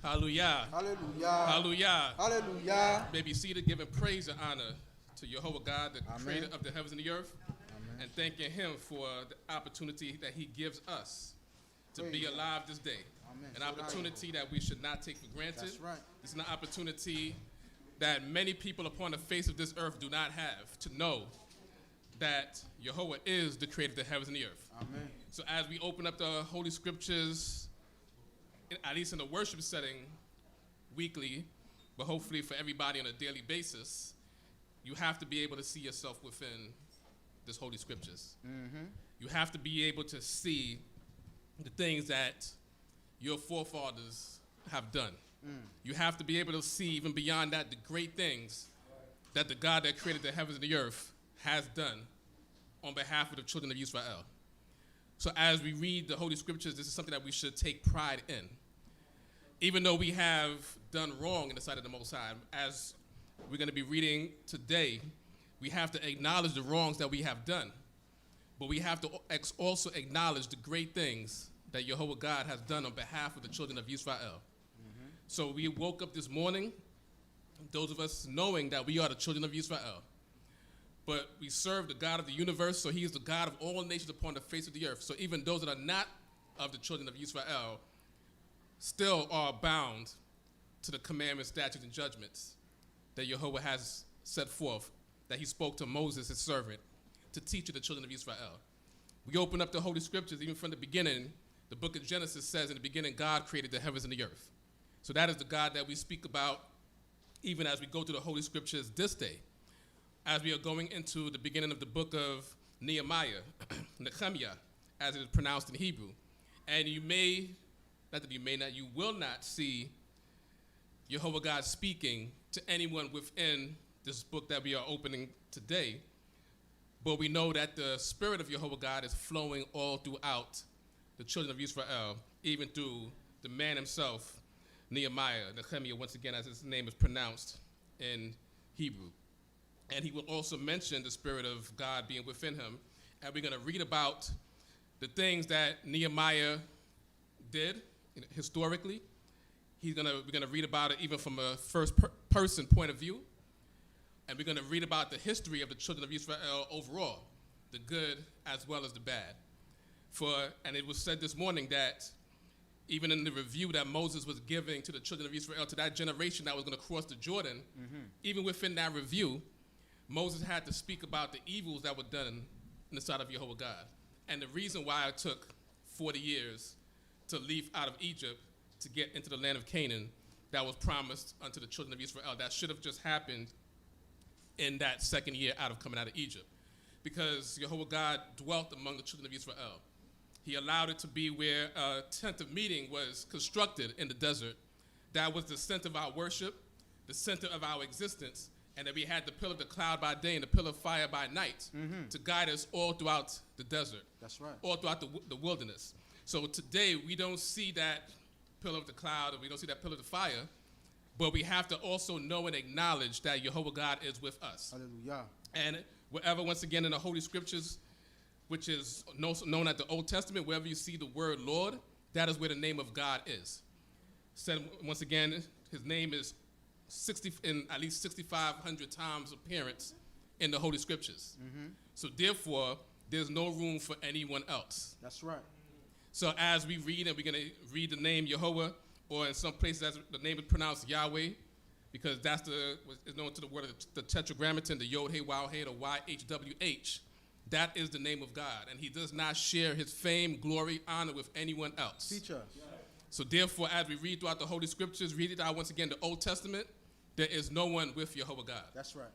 Hallelujah. Hallelujah. Hallelujah. Hallelujah. May be seated, giving praise and honor to Jehovah God, the Amen. creator of the heavens and the earth, Amen. and thanking him for the opportunity that he gives us to be alive this day. Amen. An opportunity that we should not take for granted. That's right. It's an opportunity that many people upon the face of this earth do not have, to know that Jehovah is the creator of the heavens and the earth. Amen. So as we open up the Holy Scriptures, at least in the worship setting, weekly, but hopefully for everybody on a daily basis, you have to be able to see yourself within this Holy Scriptures. Mm-hmm. You have to be able to see the things that your forefathers have done. You have to be able to see, even beyond that, the great things that the God that created the heavens and the earth has done on behalf of the children of Yisrael. So as we read the Holy Scriptures, this is something that we should take pride in. Even though we have done wrong in the sight of the Most High, as we're going to be reading today, we have to acknowledge the wrongs that we have done. But we have to also acknowledge the great things that Jehovah God has done on behalf of the children of Yisrael. Mm-hmm. So we woke up this morning, those of us knowing that we are the children of Yisrael. But we serve the God of the universe, so he is the God of all nations upon the face of the earth. So even those that are not of the children of Yisrael still are bound to the commandments, statutes, and judgments that Jehovah has set forth, that he spoke to Moses, his servant, to teach to the children of Israel. We open up the Holy Scriptures, even from the beginning. The book of Genesis says, in the beginning, God created the heavens and the earth. So that is the God that we speak about, even as we go through the Holy Scriptures this day. As we are going into the beginning of the book of Nehemiah, Nehemiah, as it is pronounced in Hebrew. And you will not see Jehovah God speaking to anyone within this book that we are opening today. But we know that the Spirit of Jehovah God is flowing all throughout the children of Israel, even through the man himself, Nehemiah, once again, as his name is pronounced in Hebrew. And he will also mention the Spirit of God being within him. And we're going to read about the things that Nehemiah did historically. We're going to read about it even from a first-person point of view. And we're going to read about the history of the children of Israel overall, the good as well as the bad. And it was said this morning that even in the review that Moses was giving to the children of Israel, to that generation that was going to cross the Jordan, even within that review, Moses had to speak about the evils that were done in the sight of Jehovah God. And the reason why it took 40 years to leave out of Egypt to get into the land of Canaan that was promised unto the children of Israel, that should have just happened in that second year out of coming out of Egypt. Because Jehovah God dwelt among the children of Israel. He allowed it to be where a tent of meeting was constructed in the desert. That was the center of our worship, the center of our existence, and that we had the pillar of the cloud by day and the pillar of fire by night to guide us all throughout the desert. That's right. All throughout the wilderness. So today we don't see that pillar of the cloud, and we don't see that pillar of the fire, but we have to also know and acknowledge that Jehovah God is with us. Hallelujah. And wherever, once again, in the Holy Scriptures, which is known as the Old Testament, wherever you see the word Lord, that is where the name of God is. Said once again, his name is in at least 6,500 times appearance in the Holy Scriptures. So therefore, there's no room for anyone else. That's right. So as we read, and we're going to read the name Jehovah, or in some places the name is pronounced Yahweh, because that's is known to the word of the Tetragrammaton, the Yod, He, Waw, He, the YHWH. That is the name of God, and he does not share his fame, glory, honor with anyone else. Teach us. So therefore, as we read throughout the Holy Scriptures, read it out once again, the Old Testament, there is no one with Jehovah God. That's right.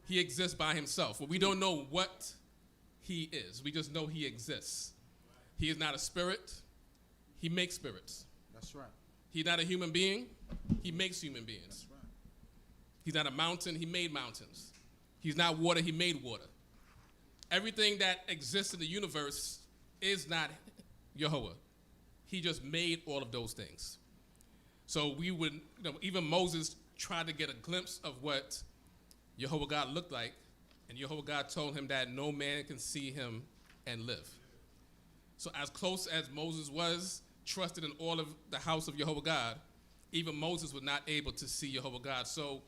He exists by himself. But we don't know what he is. We just know he exists. He is not a spirit. He makes spirits. That's right. He's not a human being. He makes human beings. That's right. He's not a mountain. He made mountains. He's not water. He made water. Everything that exists in the universe is not Jehovah. He just made all of those things. So we would, even Moses tried to get a glimpse of what Jehovah God looked like, and Jehovah God told him that no man can see him and live. So as close as Moses was, trusted in all of the house of Jehovah God, even Moses was not able to see Jehovah God. So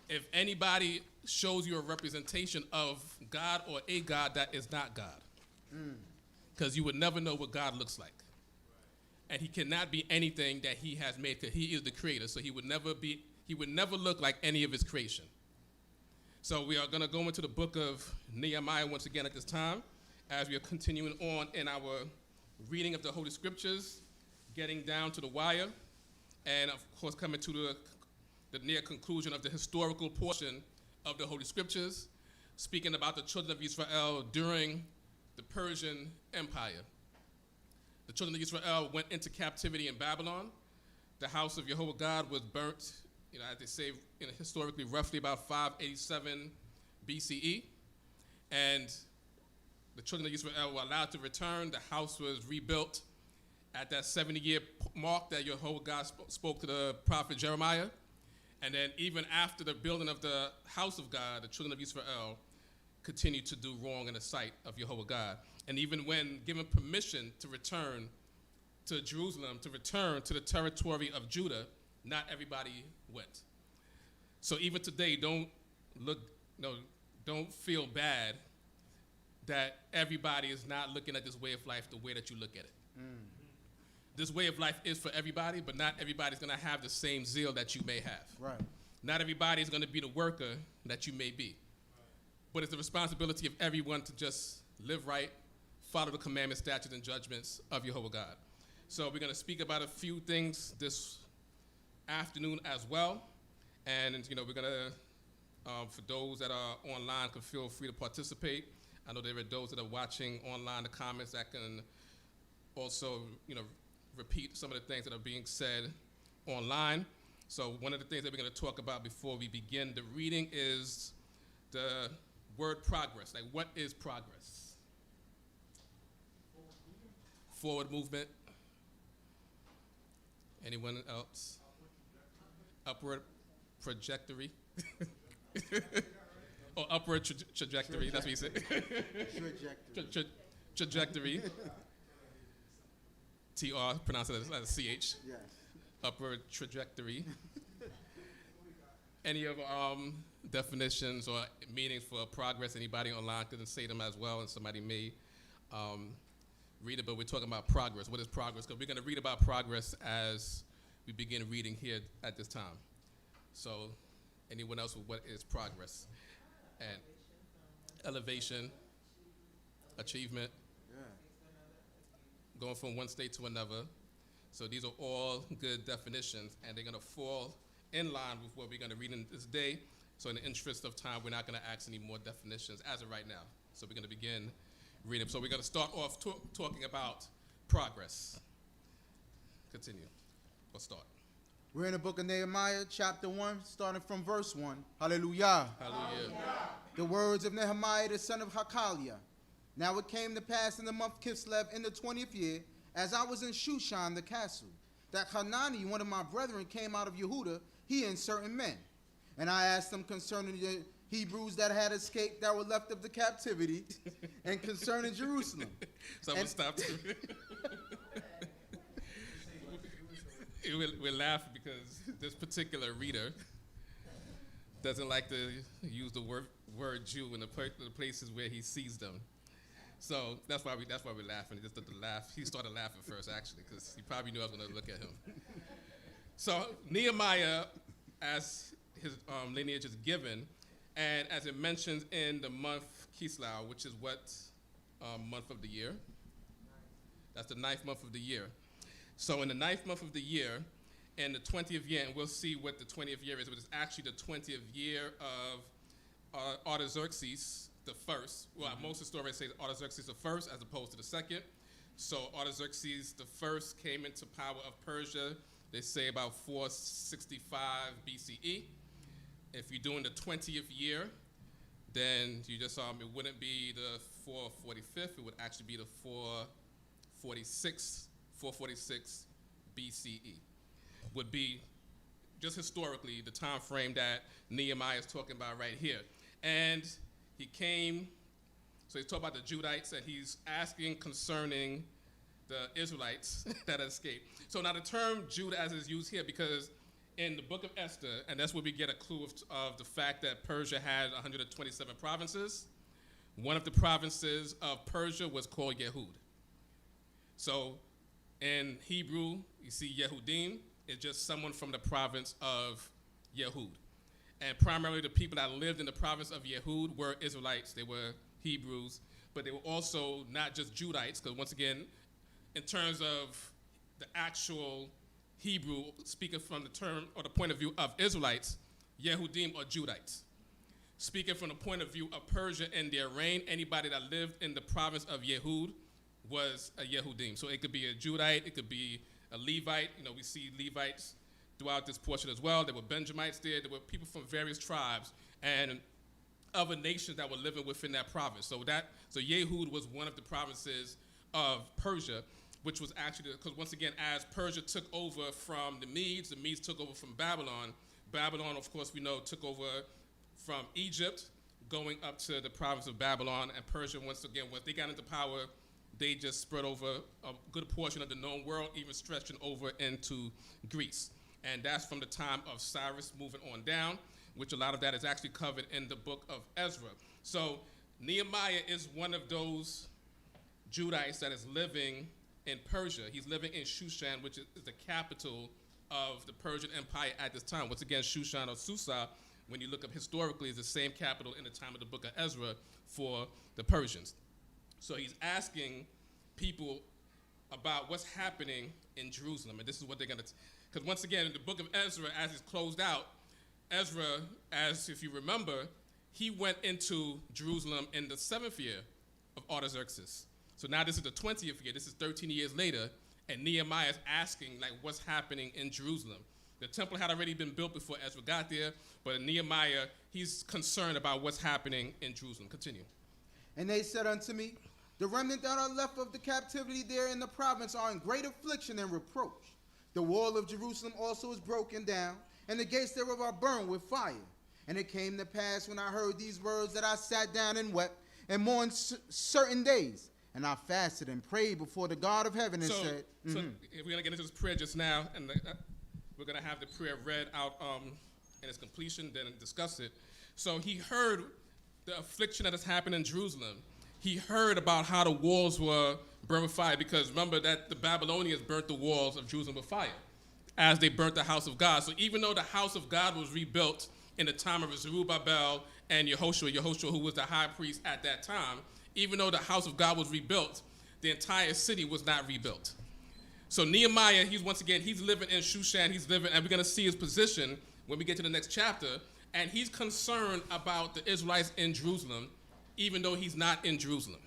if anybody shows you a representation of God or a God, that is not God. Because you would never know what God looks like. And he cannot be anything that he has made, because he is the creator. So he would never look like any of his creation. So we are going to go into the book of Nehemiah once again at this time, as we are continuing on in our reading of the Holy Scriptures, getting down to the wire, and of course coming to the near conclusion of the historical portion of the Holy Scriptures, speaking about the children of Israel during the Persian Empire. The children of Israel went into captivity in Babylon. The house of Jehovah God was burnt, as they say, historically, roughly about 587 BCE. And the children of Israel were allowed to return. The house was rebuilt at that 70-year mark that Jehovah God spoke to the prophet Jeremiah. And then even after the building of the house of God, the children of Israel continued to do wrong in the sight of Jehovah God. And even when given permission to return to Jerusalem, to return to the territory of Judah, not everybody went. So even today, don't feel bad that everybody is not looking at this way of life the way that you look at it. This way of life is for everybody, but not everybody's going to have the same zeal that you may have. Right. Not everybody's going to be the worker that you may be. But it's the responsibility of everyone to just live right, follow the commandments, statutes, and judgments of Jehovah God. So we're going to speak about a few things this afternoon as well. And, we're going to, for those that are online, can feel free to participate. I know there are those that are watching online, the comments that can also, repeat some of the things that are being said online. So one of the things that we're going to talk about before we begin the reading is the word progress. Like, what is progress? Forward movement. Anyone else? Upward trajectory. Or upward trajectory. That's what you said. Trajectory. TR, pronounce it as CH. Yes. Upward trajectory. Any of definitions or meanings for progress? Anybody online can say them as well, and somebody may read it, but we're talking about progress. What is progress? Because we're going to read about progress as we begin reading here at this time. So anyone else with what is progress? And elevation, achievement, going from one state to another. So these are all good definitions, and they're going to fall in line with what we're going to read in this day. So in the interest of time, we're not going to ask any more definitions as of right now. So we're going to begin reading. So we're going to start off talking about progress. Continue. Or start. We're in the book of Nehemiah, chapter 1, starting from verse 1. Hallelujah. Hallelujah. The words of Nehemiah, the son of Hakaliah. Now it came to pass in the month Kislev in the 20th year, as I was in Shushan the castle, that Hanani, one of my brethren, came out of Yehuda, he and certain men. And I asked them concerning the Hebrews that had escaped, that were left of the captivity, and concerning Jerusalem. So I'm going to stop. We're laughing because this particular reader doesn't like to use the word Jew in the places where he sees them. So that's why we're laughing. Just the laugh. He started laughing first, actually, because he probably knew I was going to look at him. So Nehemiah, as his lineage is given, and as it mentions in the month Kislev, which is what month of the year? That's the 9th month of the year. So in the 9th month of the year, in the 20th year, and we'll see what the 20th year is, but it's actually the 20th year of Artaxerxes the first. Well, most historians say Artaxerxes the first as opposed to the second. So Artaxerxes the first came into power of Persia, they say about 465 BCE. If you're doing the 20th year, then you just it wouldn't be the 445th, it would actually be the 446 BCE. Would be just historically the time frame that Nehemiah is talking about right here. And he came, so he's talking about the Judites, and he's asking concerning the Israelites that escaped. So now the term Judah as is used here, because in the book of Esther, and that's where we get a clue of the fact that Persia had 127 provinces. One of the provinces of Persia was called Yehud. So in Hebrew, you see Yehudim, it's just someone from the province of Yehud. And primarily the people that lived in the province of Yehud were Israelites. They were Hebrews, but they were also not just Judites, because once again, in terms of the actual Hebrew, speaking from the term or the point of view of Israelites, Yehudim or Judites. Speaking from the point of view of Persia and their reign, anybody that lived in the province of Yehud was a Yehudim. So it could be a Judite, it could be a Levite. You know, we see Levites throughout this portion as well. There were Benjamites there. There were people from various tribes and other nations that were living within that province. So Yehud was one of the provinces of Persia, which was actually, because once again, as Persia took over from the Medes took over from Babylon. Babylon, of course, we know, took over from Egypt, going up to the province of Babylon, and Persia, once again, once they got into power, they just spread over a good portion of the known world, even stretching over into Greece. And that's from the time of Cyrus moving on down, which a lot of that is actually covered in the book of Ezra. So Nehemiah is one of those Judites that is living in Persia. He's living in Shushan, which is the capital of the Persian Empire at this time. Once again, Shushan or Susa, when you look up historically, is the same capital in the time of the book of Ezra for the Persians. So he's asking people about what's happening in Jerusalem, and this is what they're going to, because once again, in the book of Ezra, as it's closed out, Ezra, as if you remember, he went into Jerusalem in the 7th year of Artaxerxes. So now this is the 20th year, this is 13 years later, and Nehemiah is asking, like, what's happening in Jerusalem? The temple had already been built before Ezra got there, but Nehemiah, he's concerned about what's happening in Jerusalem. Continue. And they said unto me, the remnant that are left of the captivity there in the province are in great affliction and reproach. The wall of Jerusalem also is broken down, and the gates thereof are burned with fire. And it came to pass when I heard these words that I sat down and wept and mourned certain days. And I fasted and prayed before the God of heaven and said, So we're going to get into this prayer just now, and we're going to have the prayer read out in its completion, then discuss it. So he heard the affliction that has happened in Jerusalem. He heard about how the walls were burned with fire, because remember that the Babylonians burnt the walls of Jerusalem with fire as they burnt the house of God. So even though the house of God was rebuilt in the time of Zerubbabel and Yehoshua, who was the high priest at that time, even though the house of God was rebuilt, the entire city was not rebuilt. So Nehemiah, he's living in Shushan, and we're going to see his position when we get to the next chapter, and he's concerned about the Israelites in Jerusalem, even though he's not in Jerusalem.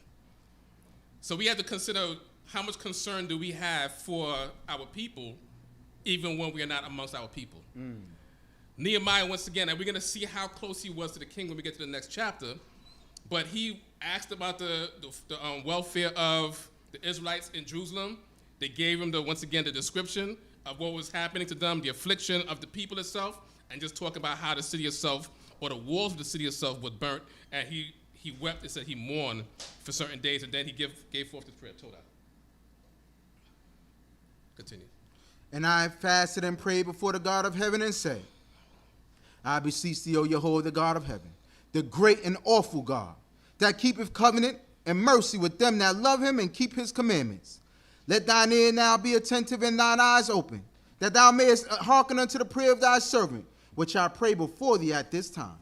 So we have to consider how much concern do we have for our people, even when we are not amongst our people. Nehemiah, once again, and we're going to see how close he was to the king when we get to the next chapter, but he asked about the welfare of the Israelites in Jerusalem. They gave him, once again, the description of what was happening to them, the affliction of the people itself, and just talk about how the city itself, or the walls of the city itself, was burnt, and he wept and said he mourned for certain days, and then he gave forth this prayer. Torah. Continue. And I fasted and prayed before the God of heaven and said, I beseech thee, O Yehovah, the God of heaven, the great and awful God, that keepeth covenant and mercy with them that love him and keep his commandments. Let thine ear now be attentive and thine eyes open, that thou mayest hearken unto the prayer of thy servant, which I pray before thee at this time,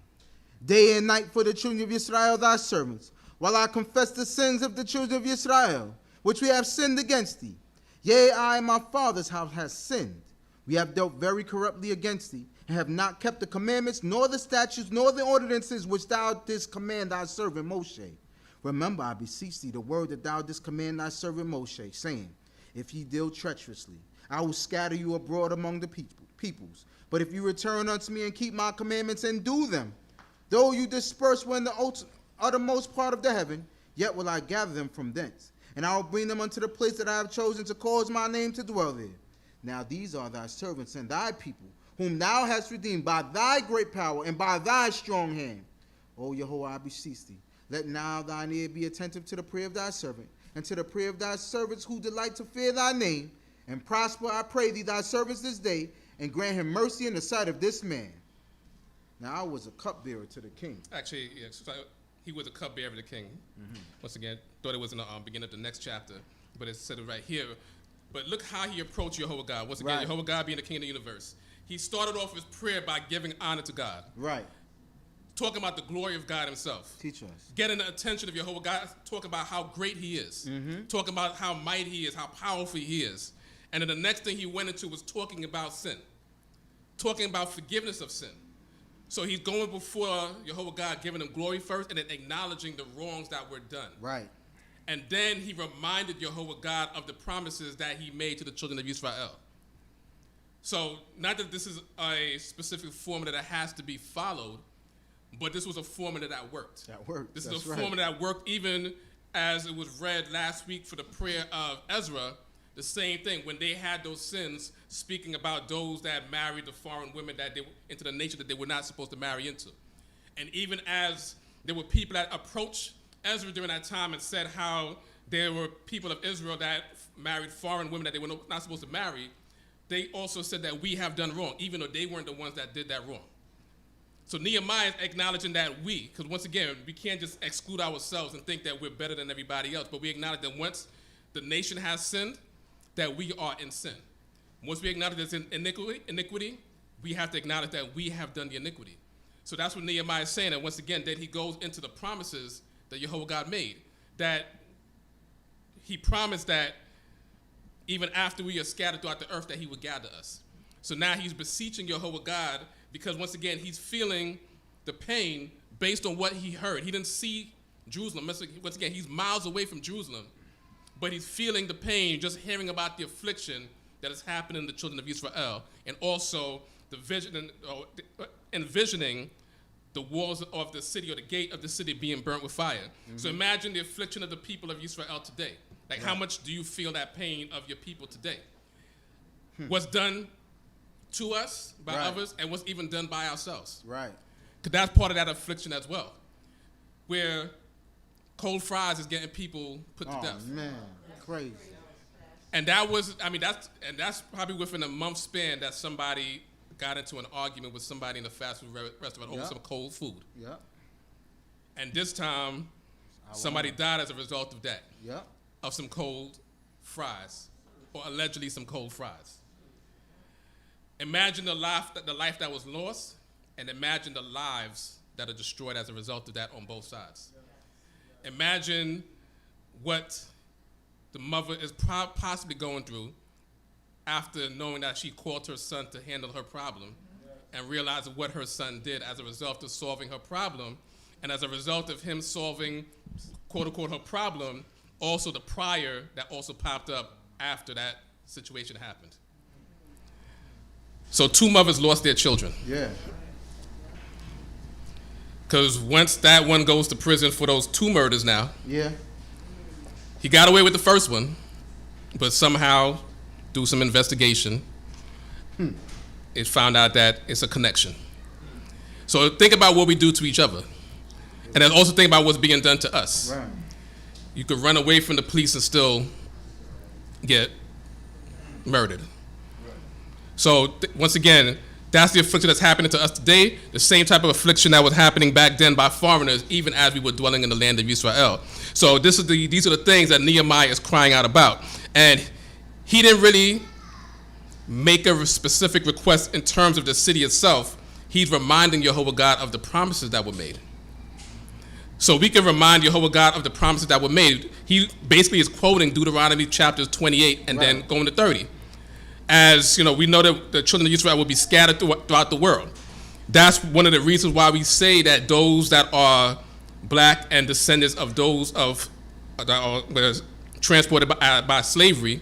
day and night for the children of Israel, thy servants, while I confess the sins of the children of Israel, which we have sinned against thee. Yea, I and my father's house has sinned. We have dealt very corruptly against thee, and have not kept the commandments, nor the statutes, nor the ordinances which thou didst command thy servant Moshe. Remember, I beseech thee, the word that thou didst command thy servant Moshe, saying, if ye deal treacherously, I will scatter you abroad among the peoples. But if you return unto me and keep my commandments and do them, though you disperse when the uttermost part of the heaven, yet will I gather them from thence, and I will bring them unto the place that I have chosen to cause my name to dwell there. Now these are thy servants and thy people, whom thou hast redeemed by thy great power and by thy strong hand. O Yehovah, I beseech thee, Let now thine ear be attentive to the prayer of thy servant, and to the prayer of thy servants who delight to fear thy name, and prosper, I pray thee, thy servants this day, and grant him mercy in the sight of this man. Now I was a cupbearer to the king. Actually, yes, so he was a cupbearer to the king. Once again, thought it was in the beginning of the next chapter, but it said it right here. But look how he approached Jehovah God. Once again, Right. Jehovah God being the king of the universe. He started off his prayer by giving honor to God, Right. talking about the glory of God himself. Teach us. Getting the attention of Jehovah God, talking about how great he is, talking about how mighty he is, how powerful he is. And then the next thing he went into was talking about sin, talking about forgiveness of sin. So he's going before Jehovah God, giving him glory first, and then acknowledging the wrongs that were done. Right. And then he reminded Jehovah God of the promises that he made to the children of Yisrael. So not that this is a specific formula that has to be followed, but this was a formula that worked. That worked. This That's is a right. formula that worked even as it was read last week for the prayer of Ezra. The same thing, when they had those sins, speaking about those that married the foreign women that they into the nation that they were not supposed to marry into. And even as there were people that approached Ezra during that time and said how there were people of Israel that married foreign women that they were not supposed to marry, they also said that we have done wrong, even though they weren't the ones that did that wrong. So Nehemiah is acknowledging that we, because once again, we can't just exclude ourselves and think that we're better than everybody else, but we acknowledge that once the nation has sinned, that we are in sin. Once we acknowledge there's iniquity, we have to acknowledge that we have done the iniquity. So that's what Nehemiah is saying, and once again, that he goes into the promises that Jehovah God made, that he promised that even after we are scattered throughout the earth, that he would gather us. So now he's beseeching Jehovah God, because once again, he's feeling the pain based on what he heard. He didn't see Jerusalem. Once again, he's miles away from Jerusalem, but he's feeling the pain just hearing about the affliction that is happening to the children of Yisrael, and also the vision, envisioning the walls of the city or the gate of the city being burnt with fire. So imagine the affliction of the people of Yisrael today. Like, how much do you feel that pain of your people today? What's done to us by others, and what's even done by ourselves. Right. Because that's part of that affliction as well, where cold fries is getting people put to death. Oh, man. Crazy. And that was, I mean, that's probably within a month span that somebody got into an argument with somebody in a fast food restaurant over some cold food. Yep. And this time, somebody died as a result of that. Yep. Of some cold fries, or allegedly some cold fries. Imagine the life that was lost, and imagine the lives that are destroyed as a result of that on both sides. Imagine what the mother is possibly going through after knowing that she called her son to handle her problem, and realizing what her son did as a result of solving her problem, and as a result of him solving, quote unquote, her problem, also the prior that also popped up after that situation happened. So 2 mothers lost their children. Yeah. Because once that one goes to prison for those 2 murders now, Yeah. he got away with the first one, but somehow, through some investigation, it found out that it's a connection. So think about what we do to each other. And then also think about what's being done to us. Right. You could run away from the police and still get murdered. So once again, that's the affliction that's happening to us today, the same type of affliction that was happening back then by foreigners, even as we were dwelling in the land of Yisrael. So these are the things that Nehemiah is crying out about. And he didn't really make a specific request in terms of the city itself. He's reminding Jehovah God of the promises that were made. So we can remind Jehovah God of the promises that were made. He basically is quoting Deuteronomy chapters 28 and then going to 30. As you know, we know that the children of Israel will be scattered throughout the world. That's one of the reasons why we say that those that are black and descendants of those that are transported by slavery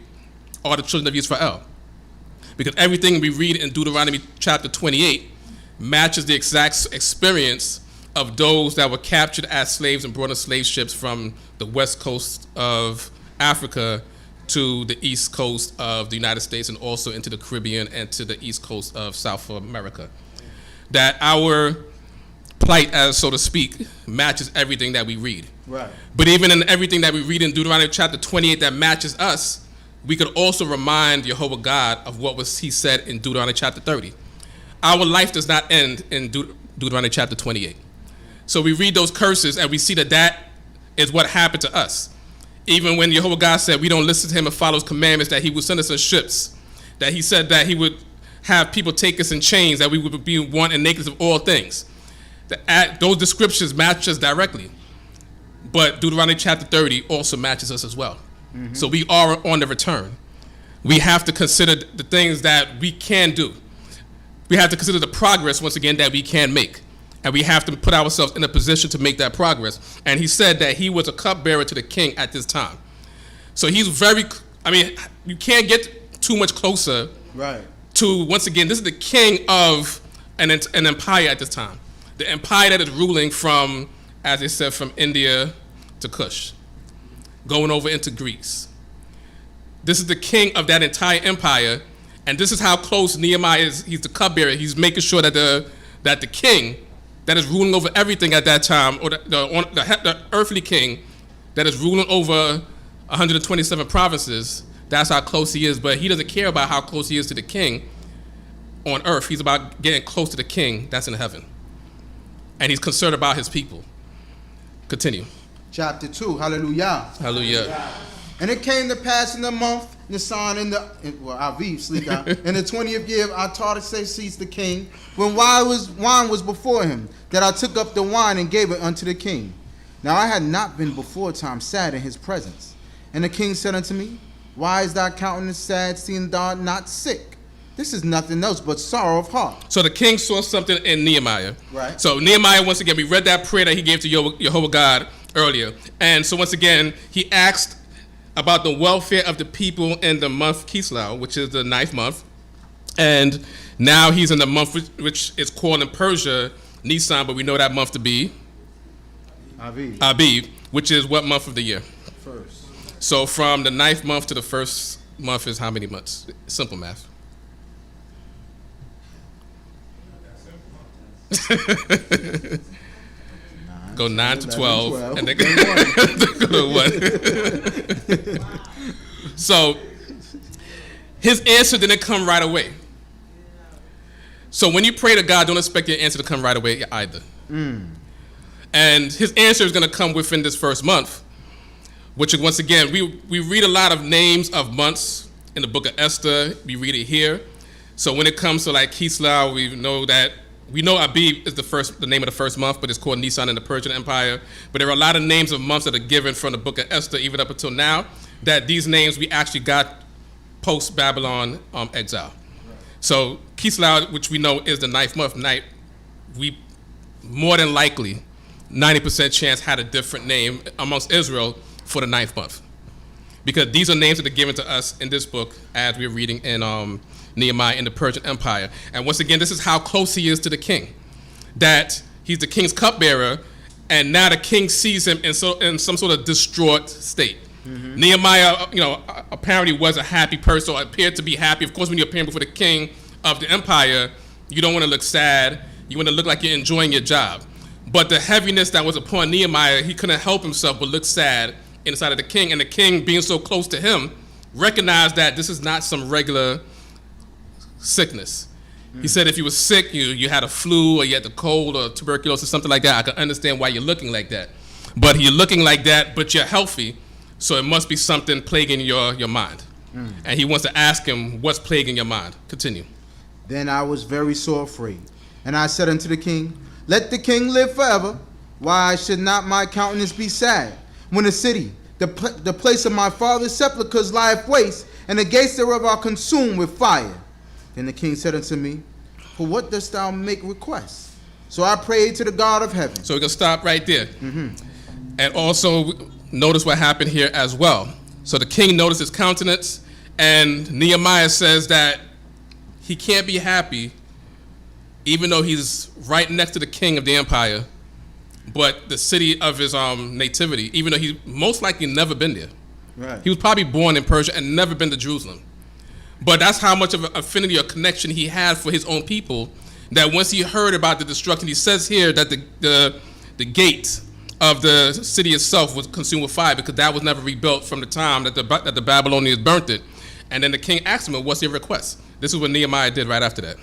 are the children of Israel. Because everything we read in Deuteronomy chapter 28 matches the exact experience of those that were captured as slaves and brought on slave ships from the west coast of Africa to the east coast of the United States, and also into the Caribbean and to the east coast of South America. That our plight, as so to speak, matches everything that we read. Right. But even in everything that we read in Deuteronomy chapter 28 that matches us, we could also remind Jehovah God of what he said in Deuteronomy chapter 30. Our life does not end in Deuteronomy chapter 28. So we read those curses and we see that that is what happened to us. Even when Jehovah God said we don't listen to him and follow his commandments, that he would send us in ships, that he said that he would have people take us in chains, that we would be one and naked of all things. Those descriptions match us directly. But Deuteronomy chapter 30 also matches us as well. Mm-hmm. So we are on the return. We have to consider the things that we can do. We have to consider the progress, once again, that we can make. And we have to put ourselves in a position to make that progress. And he said that he was a cupbearer to the king at this time. So he's you can't get too much closer to, once again, this is the king of an empire at this time. The empire that is ruling from, as they said, from India to Kush, going over into Greece. This is the king of that entire empire, and this is how close Nehemiah is. He's the cupbearer. He's making sure that the king that is ruling over everything at that time, or the earthly king that is ruling over 127 provinces, that's how close he is. But he doesn't care about how close he is to the king on earth. He's about getting close to the king that's in heaven. And he's concerned about his people. Continue. Chapter 2, hallelujah. Hallelujah. And it came to pass in the month Nisan in the in the 20th year of Artaxerxes the king, when wine was before him, that I took up the wine and gave it unto the king. Now I had not been before time sad in his presence. And the king said unto me, why is thy countenance sad, seeing thou art not sick? This is nothing else but sorrow of heart. So the king saw something in Nehemiah. Right. So Nehemiah, once again, we read that prayer that he gave to Jehovah God earlier. And so once again, he asked about the welfare of the people in the month Kislev, which is the 9th month. And now he's in the month which is called in Persia Nisan, but we know that month to be Aviv, which is what month of the year? First. So from the 9th month to the first month is how many months? Simple math. Go 9 to 12, and then go to 1. So his answer didn't come right away. So when you pray to God, don't expect your answer to come right away either. And his answer is going to come within this first month, which is, once again, we read a lot of names of months in the book of Esther. We read it here. So when it comes to like Kislev, we know Aviv is the name of the first month, but it's called Nisan in the Persian Empire. But there are a lot of names of months that are given from the book of Esther, even up until now, that these names we actually got post-Babylon exile. Right. So Kislev, which we know is the 9th month, we more than likely, 90% chance had a different name amongst Israel for the 9th month. Because these are names that are given to us in this book as we're reading in Nehemiah in the Persian Empire. And once again, this is how close he is to the king. That he's the king's cupbearer, and now the king sees him in some sort of distraught state. Mm-hmm. Nehemiah, apparently was a happy person, or appeared to be happy. Of course, when you're appearing before the king of the empire, you don't want to look sad. You want to look like you're enjoying your job. But the heaviness that was upon Nehemiah, he couldn't help himself but look sad inside of the king. And the king, being so close to him, recognized that this is not some regular sickness. He said if you were sick, you had a flu, or you had the cold, or tuberculosis, something like that, I can understand why you're looking like that. But you're looking like that, but you're healthy, so it must be something plaguing your mind. And he wants to ask him, what's plaguing your mind? Continue. Then I was very sore afraid, and I said unto the king, let the king live forever. Why should not my countenance be sad, when the city, the place of my father's sepulchres, lieth waste, and the gates thereof are consumed with fire? Then the king said unto me, for what dost thou make request? So I prayed to the God of heaven. So we're going to stop right there. Mm-hmm. And also notice what happened here as well. So the king noticed his countenance, and Nehemiah says that he can't be happy even though he's right next to the king of the empire, but the city of his nativity, even though he's most likely never been there. Right. He was probably born in Persia and never been to Jerusalem. But that's how much of an affinity or connection he had for his own people, that once he heard about the destruction, he says here that the gate of the city itself was consumed with fire because that was never rebuilt from the time that the Babylonians burnt it. And then the king asked him, what's your request? This is what Nehemiah did right after that.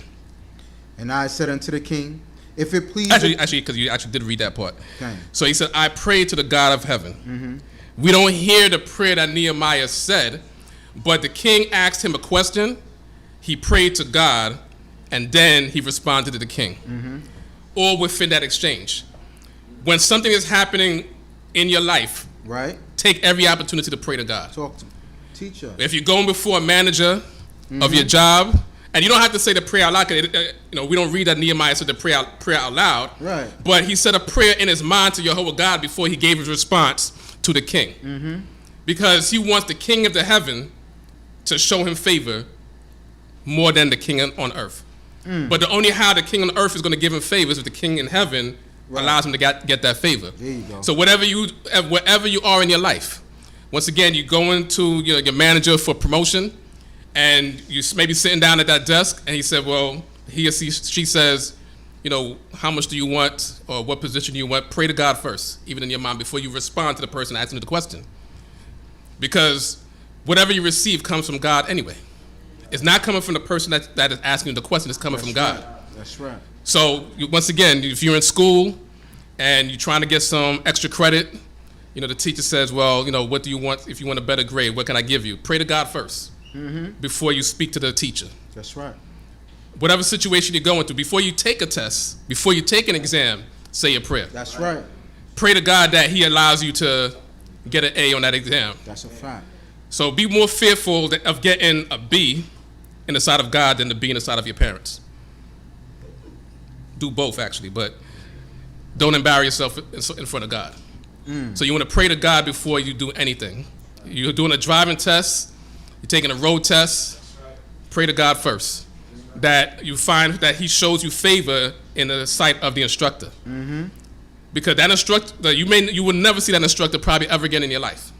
And I said unto the king, if it please... Actually, because you actually did read that part. Okay. So he said, I pray to the God of heaven. We don't hear the prayer that Nehemiah said, but the king asked him a question, he prayed to God, and then he responded to the king. All within that exchange. When something is happening in your life, Right. take every opportunity to pray to God. Talk to me. Teacher. If you're going before a manager of your job, and you don't have to say the prayer out loud, 'cause we don't read that Nehemiah said the prayer out loud. Right. But he said a prayer in his mind to Jehovah God before he gave his response to the king. Because he wants the king of the heaven to show him favor more than the king on earth. But the only how the king on earth is going to give him favor is if the king in heaven allows him to get that favor. There you go. So wherever you are in your life, once again, you go into your manager for promotion, and you maybe sitting down at that desk, and he said, well, she says, how much do you want, or what position do you want? Pray to God first, even in your mind, before you respond to the person asking you the question. Because whatever you receive comes from God anyway. It's not coming from the person that is asking you the question, it's coming from God. That's right. So once again, if you're in school and you're trying to get some extra credit, the teacher says, well, what do you want? If you want a better grade, what can I give you? Pray to God first before you speak to the teacher. That's right. Whatever situation you're going through, before you take a test, before you take an exam, say a prayer. That's right. Pray to God that he allows you to get an A on that exam. That's a fact. So be more fearful of getting a B in the sight of God than the B in the sight of your parents. Do both, actually, but don't embarrass yourself in front of God. So you want to pray to God before you do anything. You're doing a driving test, you're taking a road test, pray to God first. That you find that he shows you favor in the sight of the instructor. Because that instructor, you will never see that instructor probably ever again in your life.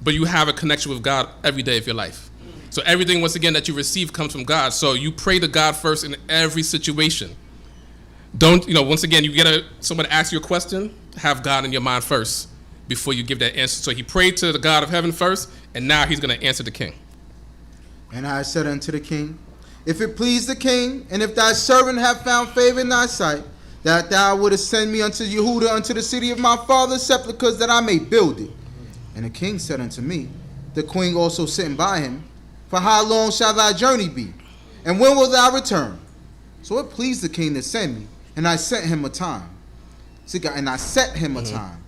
But you have a connection with God every day of your life. So everything, once again, that you receive comes from God. So you pray to God first in every situation. Don't, once again, you get someone to ask you a question, have God in your mind first before you give that answer. So he prayed to the God of heaven first, and now he's going to answer the king. And I said unto the king, if it please the king, and if thy servant have found favor in thy sight, that thou wouldest send me unto Yehuda, unto the city of my father's sepulchres, that I may build it. And the king said unto me, the queen also sitting by him, for how long shall thy journey be? And when wilt thou return? So it pleased the king to send me, and I sent him a time. And I set him a time.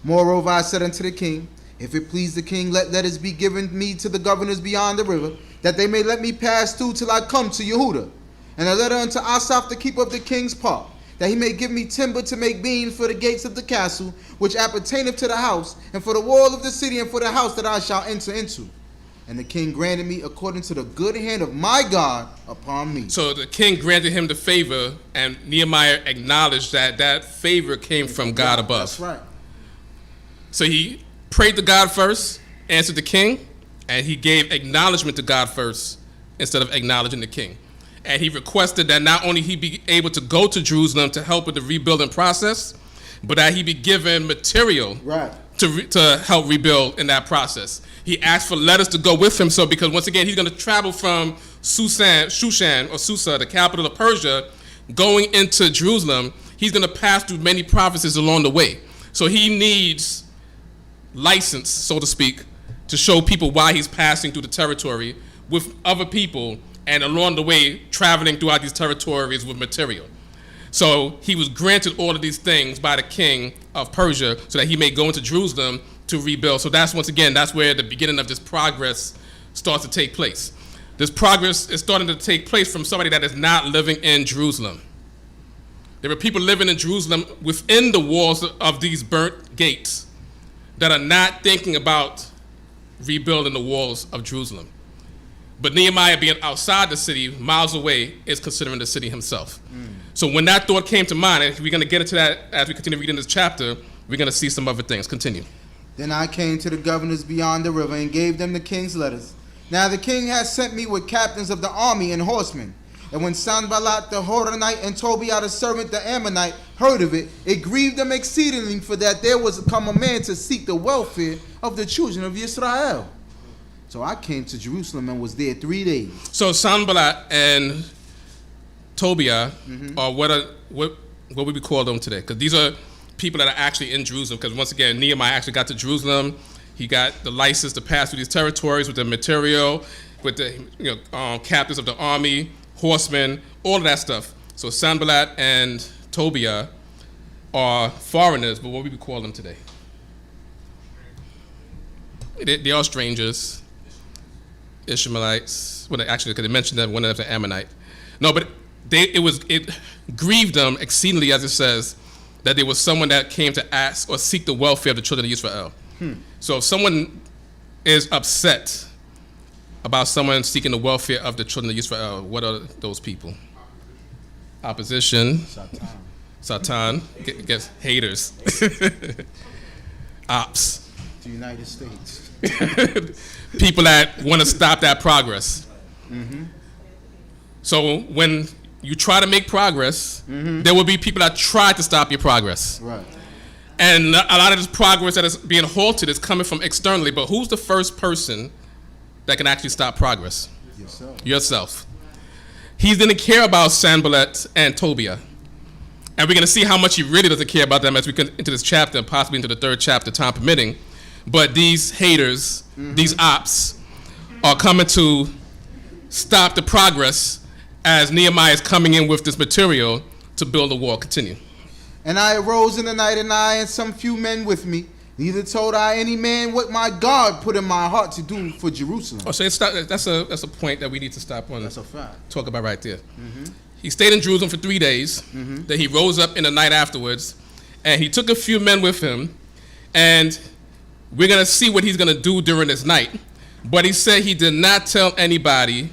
Moreover, I said unto the king, if it please the king, let letters be given me to the governors beyond the river, that they may let me pass through till I come to Yehuda. And a letter unto Asaph, the keeper of the king's park, that he may give me timber to make beams for the gates of the castle, which appertaineth to the house, and for the wall of the city, and for the house that I shall enter into. And the king granted me according to the good hand of my God upon me. So the king granted him the favor, and Nehemiah acknowledged that favor came from God above. That's right. So he prayed to God first, answered the king, and he gave acknowledgement to God first instead of acknowledging the king. And he requested that not only he be able to go to Jerusalem to help with the rebuilding process, but that he be given material to help rebuild in that process. He asked for letters to go with him, so because once again, he's going to travel from Shushan, or Susa, the capital of Persia, going into Jerusalem. He's going to pass through many provinces along the way. So he needs license, so to speak, to show people why he's passing through the territory with other people and along the way traveling throughout these territories with material. So he was granted all of these things by the king of Persia so that he may go into Jerusalem to rebuild. So that's, once again, that's where the beginning of this progress starts to take place. This progress is starting to take place from somebody that is not living in Jerusalem. There are people living in Jerusalem within the walls of these burnt gates that are not thinking about rebuilding the walls of Jerusalem. But Nehemiah, being outside the city, miles away, is considering the city himself. So when that thought came to mind, and we're going to get into that as we continue reading this chapter, we're going to see some other things. Continue. Then I came to the governors beyond the river and gave them the king's letters. Now the king has sent me with captains of the army and horsemen. And when Sanballat the Horonite and Tobiah the servant the Ammonite heard of it, it grieved them exceedingly, for that there was come a man to seek the welfare of the children of Yisrael. So I came to Jerusalem and was there 3 days. So Sanballat and Tobiah are what would we call them today? Because these are people that are actually in Jerusalem. Because once again, Nehemiah actually got to Jerusalem. He got the license to pass through these territories with the material, with the captains of the army, horsemen, all of that stuff. So Sanballat and Tobiah are foreigners, but what would we call them today? They are strangers, Ishmaelites. Well, actually, because they mentioned that one of them was an Ammonite. No, but it grieved them exceedingly, as it says, that there was someone that came to ask or seek the welfare of the children of Israel. So if someone is upset about someone seeking the welfare of the children of Israel, what are those people? Opposition. Satan. Gets haters. Ops. The United States. People that want to stop that progress. So when you try to make progress, there will be people that try to stop your progress. Right. And a lot of this progress that is being halted is coming from externally, but who's the first person that can actually stop progress? Yourself. He didn't care about Sanballat and Tobiah. And we're going to see how much he really doesn't care about them as we get into this chapter and possibly into the 3rd chapter, time permitting. But these haters, these ops, are coming to stop the progress as Nehemiah is coming in with this material to build the wall. Continue. And I arose in the night, and I and some few men with me. Neither told I any man what my God put in my heart to do for Jerusalem. Oh, so that's a point that we need to stop on. That's a fact. Talk about right there. He stayed in Jerusalem for 3 days. Then he rose up in the night afterwards, and he took a few men with him, and we're going to see what he's going to do during this night. But he said he did not tell anybody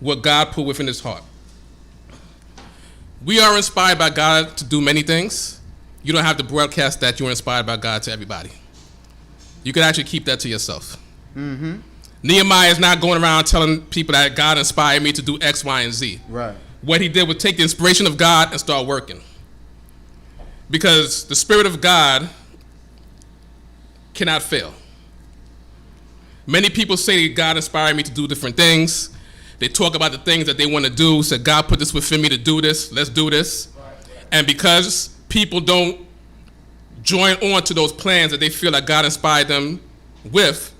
what God put within his heart. We are inspired by God to do many things. You don't have to broadcast that you're inspired by God to everybody. You can actually keep that to yourself. Nehemiah is not going around telling people that God inspired me to do X, Y, and Z. Right. What he did was take the inspiration of God and start working. Because the Spirit of God cannot fail. Many people say God inspired me to do different things. They talk about the things that they want to do. Say, God put this within me to do this. Let's do this. And because people don't join on to those plans that they feel like God inspired them with,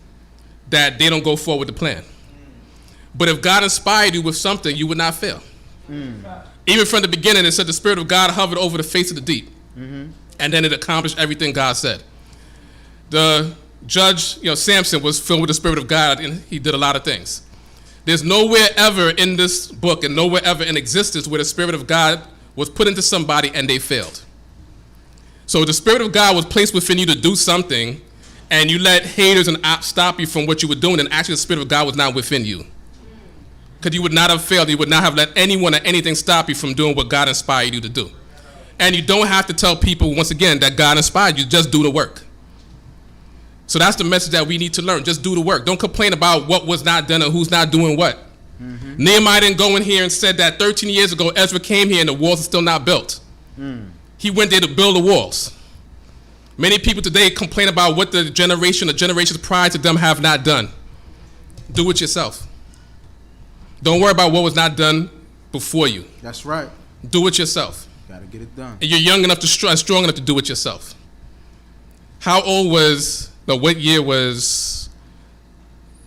that they don't go forward with the plan. But if God inspired you with something, you would not fail. Even from the beginning, it said the Spirit of God hovered over the face of the deep. And then it accomplished everything God said. The judge, Samson, was filled with the Spirit of God, and he did a lot of things. There's nowhere ever in this book and nowhere ever in existence where the Spirit of God was put into somebody and they failed. So the Spirit of God was placed within you to do something, and you let haters and ops stop you from what you were doing, and actually the Spirit of God was not within you. Because you would not have failed. You would not have let anyone or anything stop you from doing what God inspired you to do. And you don't have to tell people, once again, that God inspired you. Just do the work. So that's the message that we need to learn. Just do the work. Don't complain about what was not done or who's not doing what. Nehemiah didn't go in here and said that 13 years ago Ezra came here and the walls are still not built. He went there to build the walls. Many people today complain about what the generations prior to them have not done. Do it yourself. Don't worry about what was not done before you. That's right. Do it yourself. Gotta get it done. And you're young enough to strong enough to do it yourself. How old was, what year was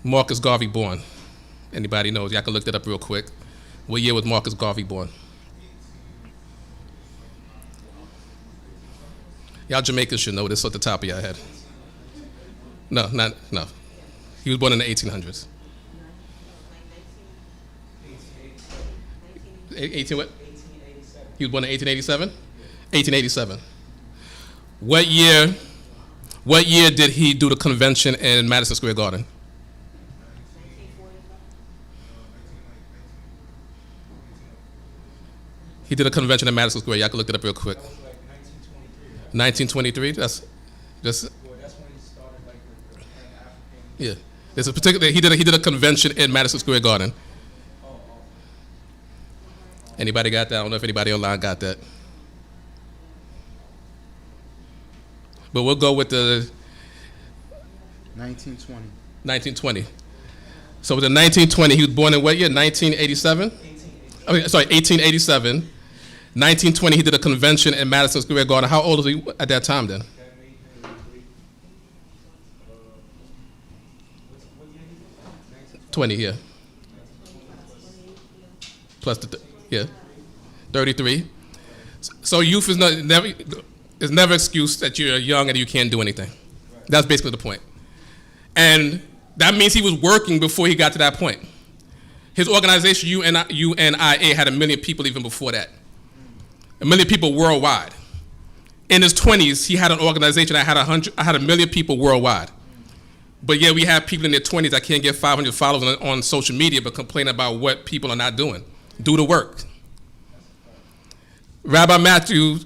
Marcus Garvey born? Anybody knows? Y'all can look that up real quick. What year was Marcus Garvey born? Y'all Jamaicans should know this off the top of your head. No. He was born in the 1800s. 18 what? He was born in 1887? 1887. What year did he do the convention in Madison Square Garden? He did a convention in Madison Square. Y'all can look it up real quick. 1923. That's just. Yeah. There's a particular. He did a convention in Madison Square Garden. Anybody got that? I don't know if anybody online got that. But we'll go with the 1920. 1920. So with the 1920, he was born in what year? 1987? Oh, sorry, 1887. 1920, he did a convention in Madison Square Garden. How old was he at that time then? 20, yeah. Plus yeah, 33. So youth is never excuse that you're young and you can't do anything. That's basically the point. And that means he was working before he got to that point. His organization, UNIA, had 1 million people even before that. 1 million people worldwide. In his 20s, he had an organization that had 1 million people worldwide. But yeah, we have people in their 20s that can't get 500 followers on social media but complain about what people are not doing. Do the work. Rabbi Matthew,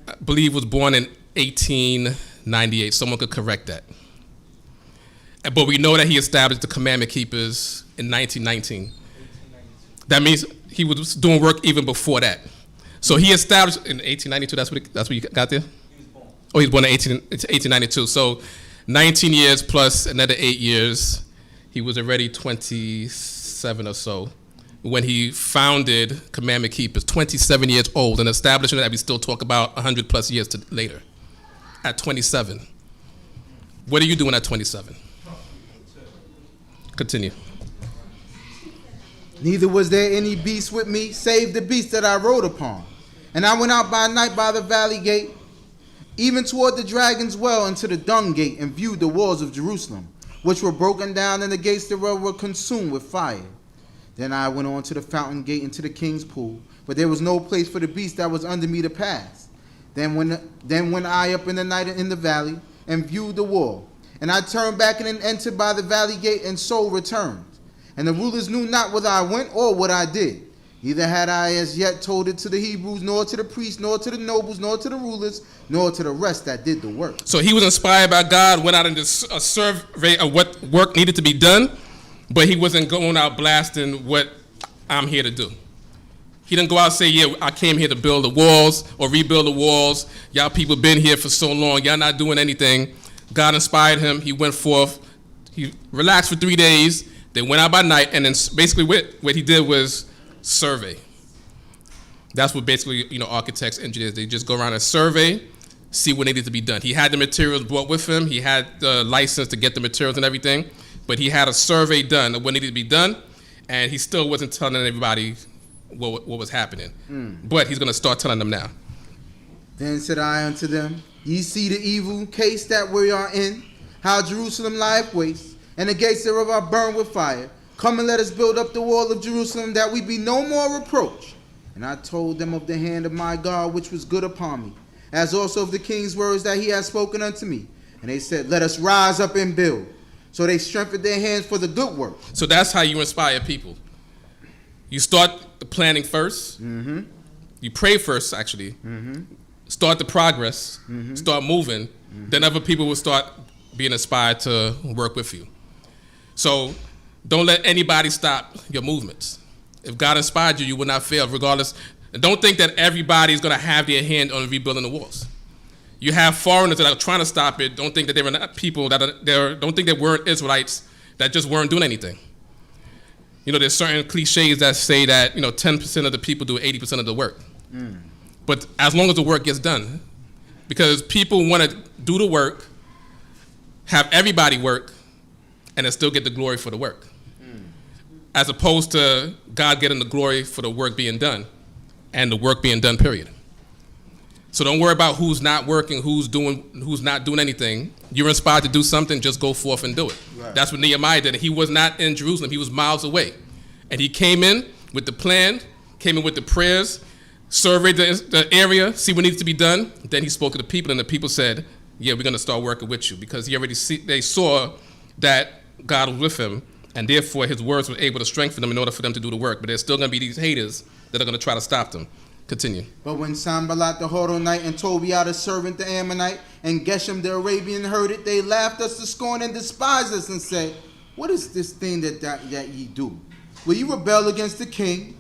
I believe, was born in 1898. Someone could correct that. But we know that he established the commandment keepers in 1919. That means he was doing work even before that. So he established in 1892. That's what you got there? He was born in 1892. So 19 years plus another 8 years. He was already 27 or so when he founded Commandment Keepers, 27 years old, and establishing that we still talk about 100 plus years later. At 27. What are you doing at 27? Continue. Neither was there any beast with me, save the beast that I rode upon. And I went out by night by the valley gate, even toward the dragon's well, into the dung gate, and viewed the walls of Jerusalem, which were broken down, and the gates thereof were consumed with fire. Then I went on to the fountain gate into the king's pool, but there was no place for the beast that was under me to pass. Then went I up in the night in the valley, and viewed the wall. And I turned back and entered by the valley gate, and so returned. And the rulers knew not whither I went or what I did. Neither had I as yet told it to the Hebrews, nor to the priests, nor to the nobles, nor to the rulers, nor to the rest that did the work. So he was inspired by God, went out and did a survey of what work needed to be done, but he wasn't going out blasting what I'm here to do. He didn't go out and say, yeah, I came here to build the walls or rebuild the walls. Y'all people been here for so long. Y'all not doing anything. God inspired him. He went forth. He relaxed for 3 days. They went out by night, and then basically what he did was survey. That's what basically, architects, engineers, they just go around and survey, see what needed to be done. He had the materials brought with him. He had the license to get the materials and everything, but he had a survey done of what needed to be done, and he still wasn't telling everybody what was happening. But he's going to start telling them now. Then said I unto them, ye see the evil case that we are in, how Jerusalem lieth waste, and the gates thereof are burned with fire. Come and let us build up the wall of Jerusalem, that we be no more reproached. And I told them of the hand of my God, which was good upon me, as also of the king's words that he has spoken unto me. And they said, let us rise up and build. So they strengthened their hands for the good work. So that's how you inspire people. You start the planning first. Mm-hmm. You pray first, actually. Mm-hmm. Start the progress. Mm-hmm. Start moving. Mm-hmm. Then other people will start being inspired to work with you. So don't let anybody stop your movements. If God inspired you, you will not fail, regardless. And don't think that everybody is going to have their hand on rebuilding the walls. You have foreigners that are trying to stop it. Don't think that they were not people that are there. Don't think they weren't Israelites that just weren't doing anything. There's certain cliches that say that 10% of the people do 80% of the work. But as long as the work gets done, because people want to do the work, have everybody work, and then still get the glory for the work. As opposed to God getting the glory for the work being done and the work being done, period. So don't worry about who's not working, who's not doing anything. You're inspired to do something, just go forth and do it. Right. That's what Nehemiah did. He was not in Jerusalem. He was miles away. And he came in with the plan, came in with the prayers, surveyed the area, see what needs to be done. Then he spoke to the people, and the people said, yeah, we're going to start working with you, because they saw that God was with him, and therefore his words were able to strengthen them in order for them to do the work. But there's still going to be these haters that are going to try to stop them. Continue. But when Sanballat the Horonite and Tobiah the servant the Ammonite and Geshem the Arabian heard it, they laughed us to scorn and despised us and said, what is this thing that ye do? Will you rebel against the king?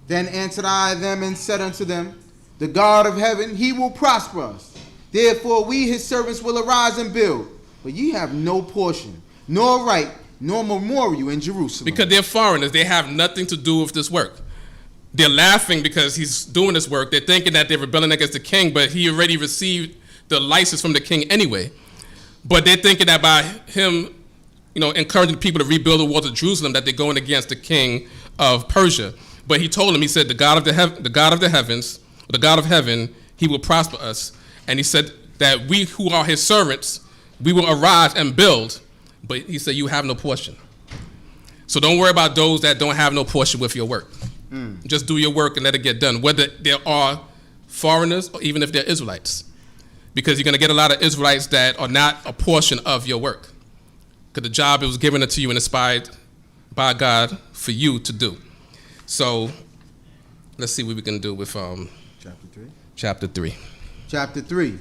Then answered I them and said unto them, the God of heaven, he will prosper us. Therefore we his servants will arise and build. But ye have no portion, nor right, nor memorial in Jerusalem. Because they're foreigners. They have nothing to do with this work. They're laughing because he's doing this work. They're thinking that they're rebelling against the king, but he already received the license from the king anyway. But they're thinking that by him, encouraging people to rebuild the walls of Jerusalem, that they're going against the king of Persia. But he told them, he said, the God of the heavens, the God of heaven, he will prosper us. And he said that we who are his servants, we will arise and build. But he said, you have no portion. So don't worry about those that don't have no portion with your work. Just do your work and let it get done, whether there are foreigners or even if they're Israelites. Because you're going to get a lot of Israelites that are not a portion of your work. Because the job was given to you and inspired by God for you to do. So let's see what we can do with chapter 3. Chapter 3.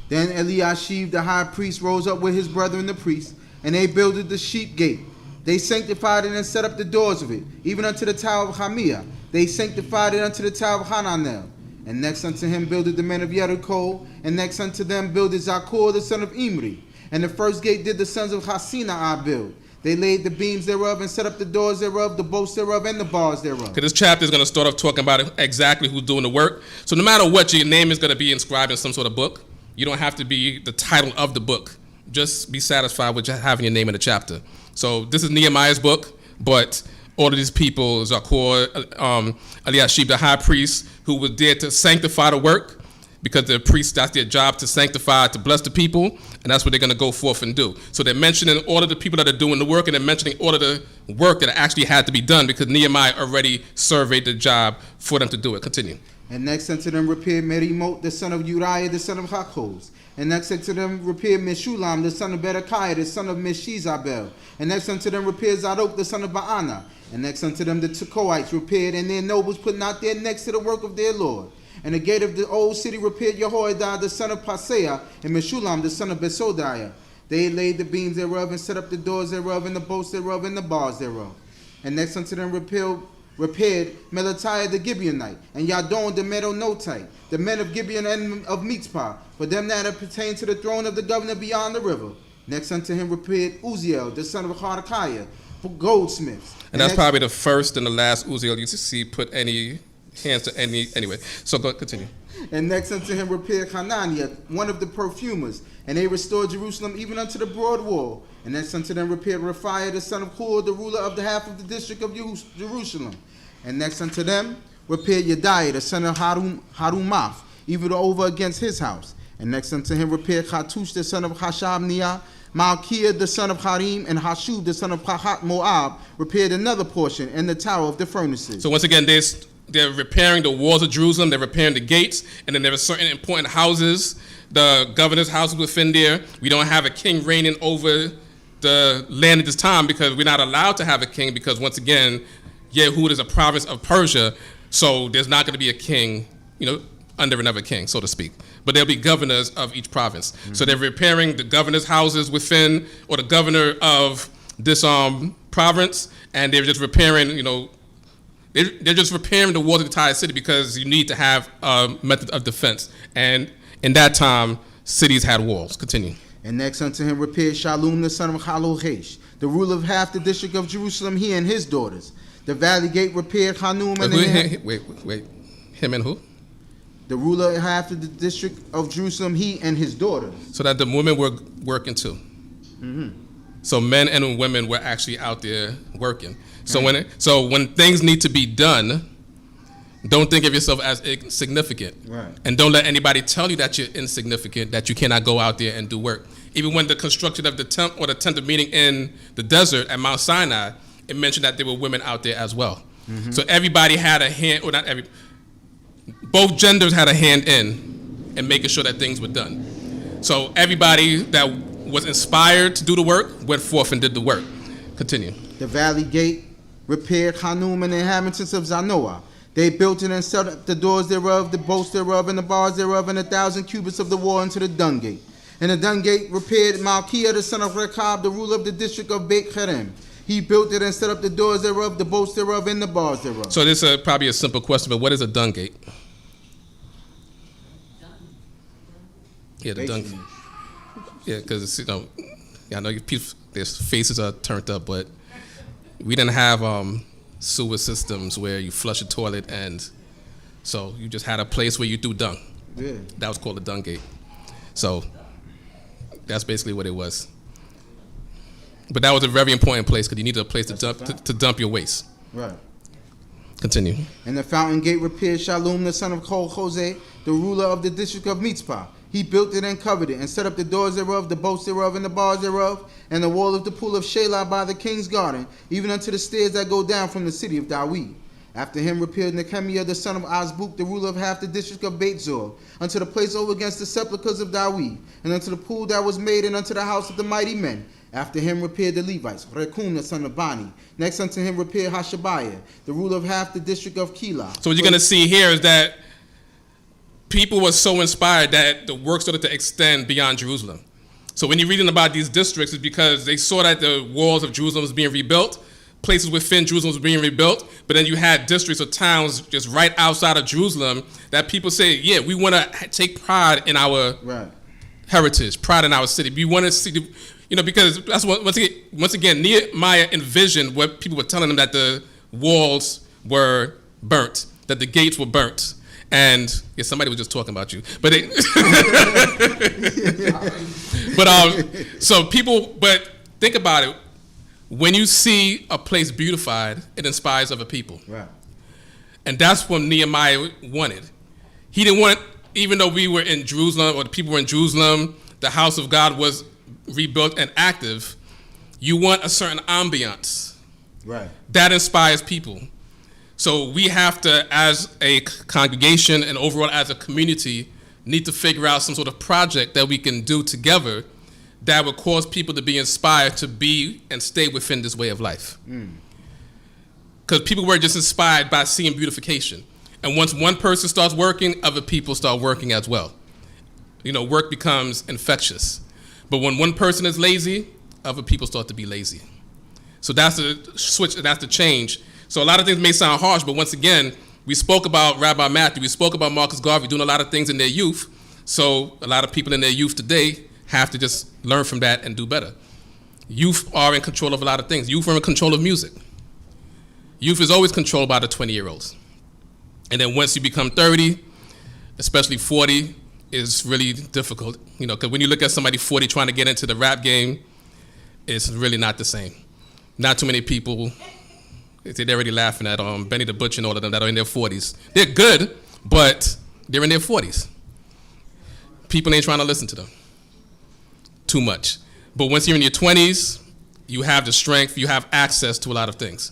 Then Eliashib the high priest rose up with his brethren the priests, and they builded the sheep gate. They sanctified it and set up the doors of it, even unto the tower of Hamiah. They sanctified it unto the tower of Hananel. And next unto him builded the men of Jericho, and next unto them builded Zakur the son of Imri. And the first gate did the sons of Hasinah build. They laid the beams thereof and set up the doors thereof, the bolts thereof, and the bars thereof. Because this chapter is going to start off talking about exactly who's doing the work. So no matter what, your name is going to be inscribed in some sort of book. You don't have to be the title of the book. Just be satisfied with just having your name in the chapter. So this is Nehemiah's book, but all of these people, Zakur, Eliashib, the high priest, who was there to sanctify the work, because the priests, that's their job, to sanctify, to bless the people, and that's what they're going to go forth and do. So they're mentioning all of the people that are doing the work, and they're mentioning all of the work that actually had to be done, because Nehemiah already surveyed the job for them to do it. Continue. And next unto them repaired Merimot, the son of Uriah, the son of Hakos. And next unto them repaired Meshulam, the son of Berechiah, the son of Meshizabel. And next unto them repaired Zadok, the son of Baana. And next unto them the Tekoites repaired, and their nobles put not their necks to the work of their Lord. And the gate of the old city repaired Jehoiada, the son of Paseah, and Meshulam, the son of Besodiah. They laid the beams thereof, and set up the doors thereof, and the bolts thereof, and the bars thereof. And next unto them repaired Melatiah the Gibeonite, and Yadon the Meronotite, the men of Gibeon and of Mitzpah, for them that pertain to the throne of the governor beyond the river. Next unto him repaired Uziel, the son of Harkiah, goldsmiths. And that's probably the first and the last Uziel you see put any hands to any, anyway. So go continue. And next unto him repaired Hananiah, one of the perfumers, and they restored Jerusalem even unto the broad wall. And next unto them repaired Raphiah, the son of Hur, the ruler of the half of the district of Jerusalem. And next unto them repaired Yediah, the son of Harumath, even over against his house. And next unto him repaired Chatush, the son of Hashabniah, Malchiah, the son of Harim, and Hashub, the son of Pahat Moab, repaired another portion in the tower of the furnaces. So once again, they're repairing the walls of Jerusalem, they're repairing the gates, and then there are certain important houses. The governor's house was within there. We don't have a king reigning over the land at this time because we're not allowed to have a king because, once again, Yehud is a province of Persia, so there's not going to be a king, under another king, so to speak. But there'll be governors of each province. Mm-hmm. So they're repairing the governor's houses within, or the governor of this province, and they're just repairing, they're just repairing the walls of the entire city because you need to have a method of defense. And in that time, cities had walls. Continue. And next unto him repaired Shalom, the son of Halohesh, the ruler of half the district of Jerusalem, he and his daughters. The valley gate repaired Hanum and wait. Him and who? The ruler of half of the district of Jerusalem, he and his daughters. So that the women were working too. Mm-hmm. So men and women were actually out there working. So when things need to be done, don't think of yourself as insignificant. Right. And don't let anybody tell you that you're insignificant, that you cannot go out there and do work. Even when the construction of the tent or the tent of meeting in the desert at Mount Sinai, it mentioned that there were women out there as well. Mm-hmm. So everybody had a hand, or not every, both genders had a hand in making sure that things were done. So everybody that was inspired to do the work went forth and did the work. Continue. The valley gate repaired Hanum and the inhabitants of Zanoah. They built it and set up the doors thereof, the bolts thereof, and the bars thereof, and 1,000 cubits of the wall into the dung gate. And the dung gate repaired Malchiah, the son of Rechab, the ruler of the district of Beit Cherem. He built it and set up the doors thereof, the bolts thereof, and the bars thereof. So this is probably a simple question, but what is a dung gate? Yeah, the dung. Basically. Yeah, because I know their faces are turned up, but we didn't have sewer systems where you flush a toilet, and so you just had a place where you threw dung. Yeah. That was called a dung gate. So that's basically what it was. But that was a very important place because you needed a place to dump your waste. Right. Continue. And the fountain gate repaired Shalom, the son of Kol-Hoseh, the ruler of the district of Mitzpah. He built it and covered it, and set up the doors thereof, the bolts thereof, and the bars thereof, and the wall of the pool of Shelah by the king's garden, even unto the stairs that go down from the city of Dawid. After him repaired Nehemiah, the son of Azbuk, the ruler of half the district of Beit Zor, unto the place over against the sepulchres of Dawid, and unto the pool that was made, and unto the house of the mighty men. After him repaired the Levites, Rekun, the son of Bani. Next unto him repaired Hashabiah, the ruler of half the district of Keilah. So what you're going to see here is that people were so inspired that the work started to extend beyond Jerusalem. So when you're reading about these districts, it's because they saw that the walls of Jerusalem was being rebuilt, places within Jerusalem was being rebuilt, but then you had districts or towns just right outside of Jerusalem that people say, yeah, we want to take pride in our heritage, pride in our city. We want to see, because that's what, once again, Nehemiah envisioned what people were telling him, that the walls were burnt, that the gates were burnt. And yeah, somebody was just talking about you, but but think about it. When you see a place beautified, it inspires other people. Right. And that's what Nehemiah wanted. He didn't want, even though we were in Jerusalem, or the people were in Jerusalem, the house of God was rebuilt and active. You want a certain ambiance. Right. That inspires people. So we have to, as a congregation and overall as a community, need to figure out some sort of project that we can do together that will cause people to be inspired to be and stay within this way of life. Because people were just inspired by seeing beautification. And once one person starts working, other people start working as well. Work becomes infectious. But when one person is lazy, other people start to be lazy. So that's the switch, that's the change. So a lot of things may sound harsh, but once again, we spoke about Rabbi Matthew, we spoke about Marcus Garvey doing a lot of things in their youth. So a lot of people in their youth today have to just learn from that and do better. Youth are in control of a lot of things. Youth are in control of music. Youth is always controlled by the 20-year-olds. And then once you become 30, especially 40, is really difficult. Because when you look at somebody 40 trying to get into the rap game, it's really not the same. Not too many people. They're already laughing at Benny the Butcher and all of them that are in their 40s. They're good, but they're in their 40s. People ain't trying to listen to them too much. But once you're in your 20s, you have the strength, you have access to a lot of things.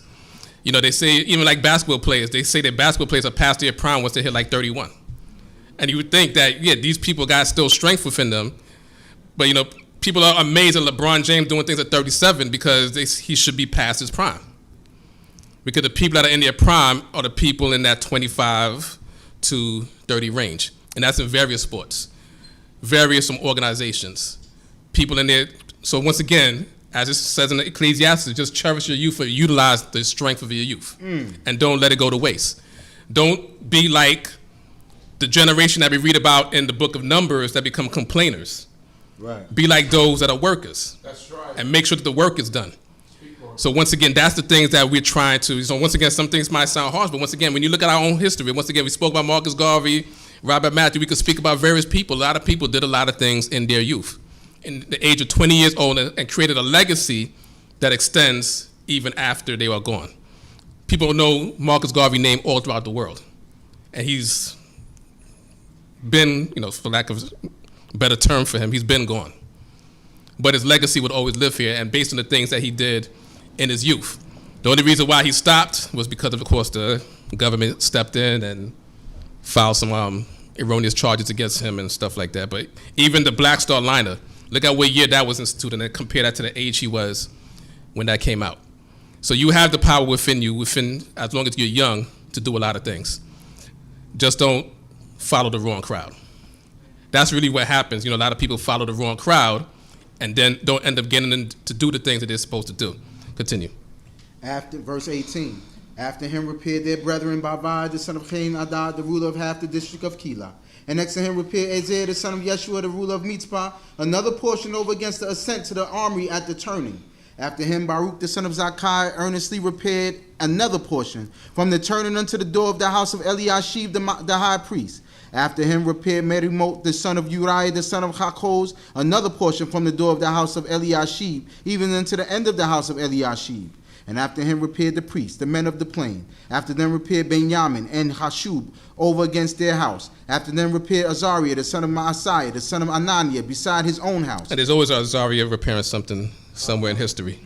They say, even like basketball players, they say that basketball players are past their prime once they hit like 31. And you would think that, yeah, these people got still strength within them. But, people are amazed at LeBron James doing things at 37 because he should be past his prime. Because the people that are in their prime are the people in that 25 to 30 range. And that's in various sports, various organizations. People in there. So once again, as it says in the Ecclesiastes, just cherish your youth and utilize the strength of your youth. And don't let it go to waste. Don't be like the generation that we read about in the book of Numbers that become complainers. Right. Be like those that are workers. That's right. And make sure that the work is done. So once again, that's the things that we're trying to. So once again, some things might sound harsh, but once again, when you look at our own history, once again, we spoke about Marcus Garvey, Rabbi Matthew. We could speak about various people. A lot of people did a lot of things in their youth, in the age of 20 years old, and created a legacy that extends even after they are gone. People know Marcus Garvey's name all throughout the world, and he's been, for lack of a better term for him, he's been gone. But his legacy would always live here, and based on the things that he did in his youth. The only reason why he stopped was because of course, the government stepped in and filed some erroneous charges against him and stuff like that. But even the Black Star Liner, look at what year that was instituted and compare that to the age he was when that came out. So you have the power within you, as long as you're young, to do a lot of things. Just don't follow the wrong crowd. That's really what happens. A lot of people follow the wrong crowd and then don't end up getting them to do the things that they're supposed to do. Continue. After verse 18. After him repaired their brethren Babai, the son of Cain Adad, the ruler of half the district of Keilah. And next to him repaired Ezer, the son of Yeshua, the ruler of Mitzpah, another portion over against the ascent to the armory at the turning. After him Baruch, the son of Zakkai, earnestly repaired another portion from the turning unto the door of the house of Eliashib, the high priest. After him repaired Merimot, the son of Uriah, the son of Hakkoz, another portion from the door of the house of Eliashib, even unto the end of the house of Eliashib. And after him repaired the priests, the men of the plain. After them repaired Binyamin and Hashub over against their house. After them repaired Azariah, the son of Maaseiah, the son of Ananiah, beside his own house. And there's always Azariah repairing something somewhere in history.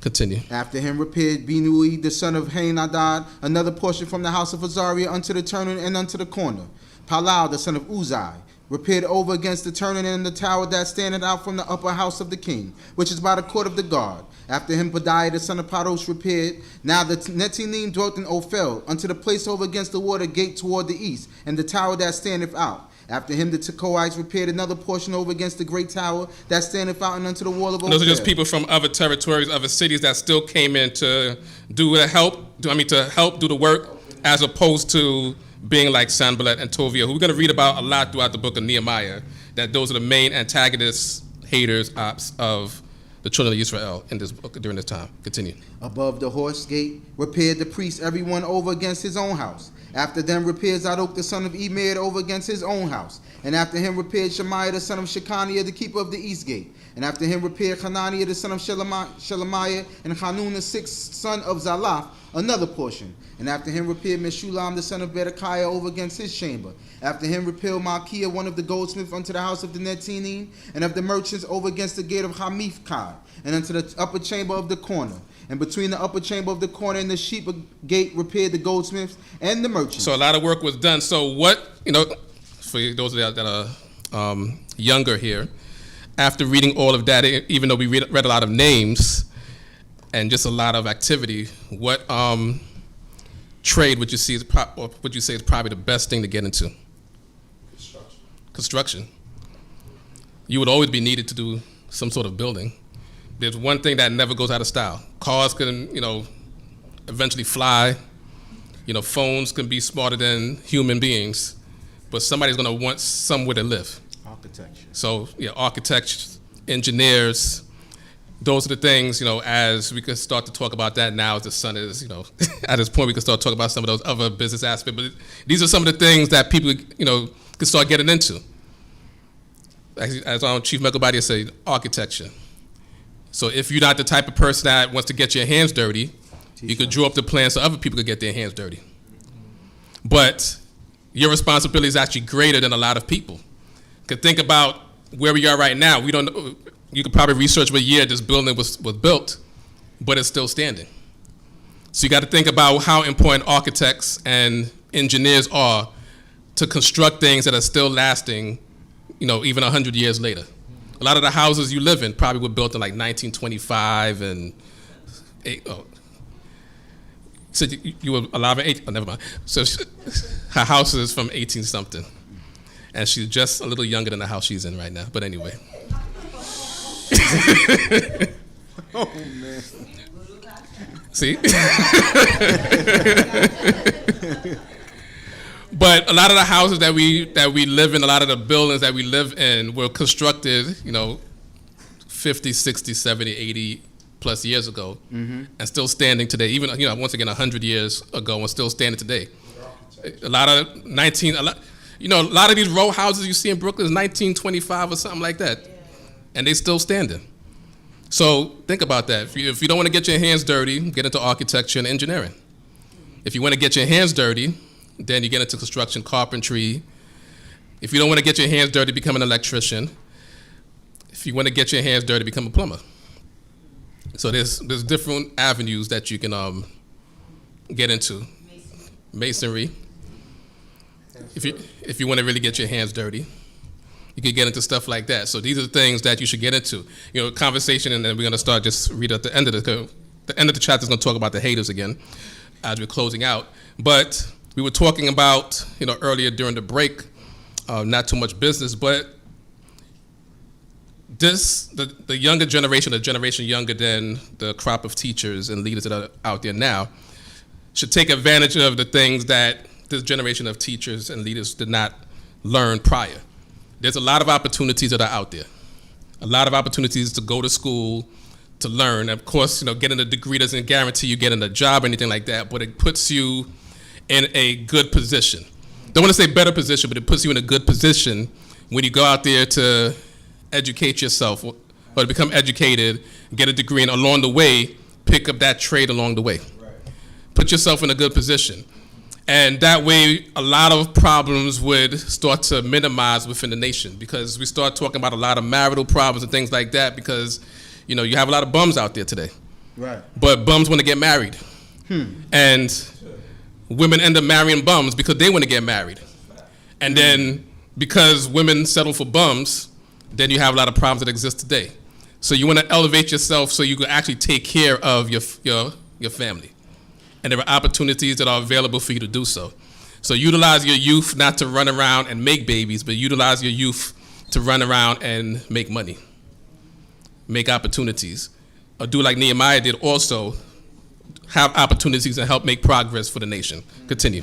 Continue. After him repaired Binui, the son of Hainadad, another portion from the house of Azariah unto the turning and unto the corner. Palal, the son of Uzai, repaired over against the turning and the tower that standeth out from the upper house of the king, which is by the court of the guard. After him Pedaiah, the son of Paros, repaired. Now the Netinim dwelt in Ophel, unto the place over against the water gate toward the east, and the tower that standeth out. After him the Tekoites repaired another portion over against the great tower that standeth out and unto the wall of Ophel. Those are just people from other territories, other cities that still came in to to help do the work, as opposed to being like Sanballat and Tobiah, who we're going to read about a lot throughout the book of Nehemiah, that those are the main antagonists, haters, ops of the children of Israel in this book during this time. Continue. Above the horse gate repaired the priests, everyone over against his own house. After them repaired Zadok, the son of Emer, over against his own house. And after him repaired Shemaiah, the son of Shechaniah, the keeper of the east gate. And after him repaired Hananiah, the son of Shelemiah, and Hanun, the sixth son of Zalaph, another portion. And after him repaired Meshulam, the son of Berechiah, over against his chamber. After him repaired Malchiah, one of the goldsmiths, unto the house of the Netinim, and of the merchants over against the gate of Hamifkai, and unto the upper chamber of the corner. And between the upper chamber of the corner and the sheep gate repaired the goldsmiths and the merchants. So a lot of work was done. So what, for those that are younger here, after reading all of that, even though we read a lot of names and just a lot of activity, what trade would you say is probably the best thing to get into? Construction. You would always be needed to do some sort of building. There's one thing that never goes out of style. Cars can, eventually fly. Phones can be smarter than human beings, but somebody's gonna want somewhere to live. Architecture. So architects, engineers, those are the things, as we can start to talk about that now as the sun is, at this point we can start talking about some of those other business aspects, but these are some of the things that people, can start getting into. As our Chief Mekobadi said, architecture. So if you're not the type of person that wants to get your hands dirty, you could draw up the plans so other people could get their hands dirty. But your responsibility is actually greater than a lot of people. Because think about where we are right now. We don't know, you could probably research what year this building was built, but it's still standing. So you got to think about how important architects and engineers are to construct things that are still lasting, even 100 years later. A lot of the houses you live in probably were built in like 1925 and so you were alive in never mind. So her house is from 18 something, and she's just a little younger than the house she's in right now. But anyway. Oh man. See? But a lot of the houses that we live in, a lot of the buildings that we live in were constructed, 50, 60, 70, 80 plus years ago, and still standing today. Even, once again, 100 years ago, and still standing today. A lot of these row houses you see in Brooklyn is 1925 or something like that, and they still standing. So think about that. If you don't want to get your hands dirty, get into architecture and engineering. If you want to get your hands dirty, then you get into construction, carpentry. If you don't want to get your hands dirty, become an electrician. If you want to get your hands dirty, become a plumber. So there's different avenues that you can get into. Masonry. If you want to really get your hands dirty, you could get into stuff like that. So these are the things that you should get into. Conversation, and then we're going to start just read at the end of the chapter is going to talk about the haters again as we're closing out. But we were talking about, earlier during the break, not too much business, but the younger generation, the generation younger than the crop of teachers and leaders that are out there now, should take advantage of the things that this generation of teachers and leaders did not learn prior. There's a lot of opportunities that are out there. A lot of opportunities to go to school, to learn. Of course, getting a degree doesn't guarantee you getting a job or anything like that, but it puts you in a good position. Don't want to say better position, but it puts you in a good position when you go out there to educate yourself or to become educated, get a degree, and along the way, pick up that trade along the way. Right. Put yourself in a good position. And that way, a lot of problems would start to minimize within the nation, because we start talking about a lot of marital problems and things like that, because, you have a lot of bums out there today. Right. But bums want to get married. And women end up marrying bums because they want to get married. And then because women settle for bums, then you have a lot of problems that exist today. So you want to elevate yourself so you can actually take care of your family. And there are opportunities that are available for you to do so. So utilize your youth not to run around and make babies, but utilize your youth to run around and make money, make opportunities. Or do like Nehemiah did also, have opportunities and help make progress for the nation. Continue.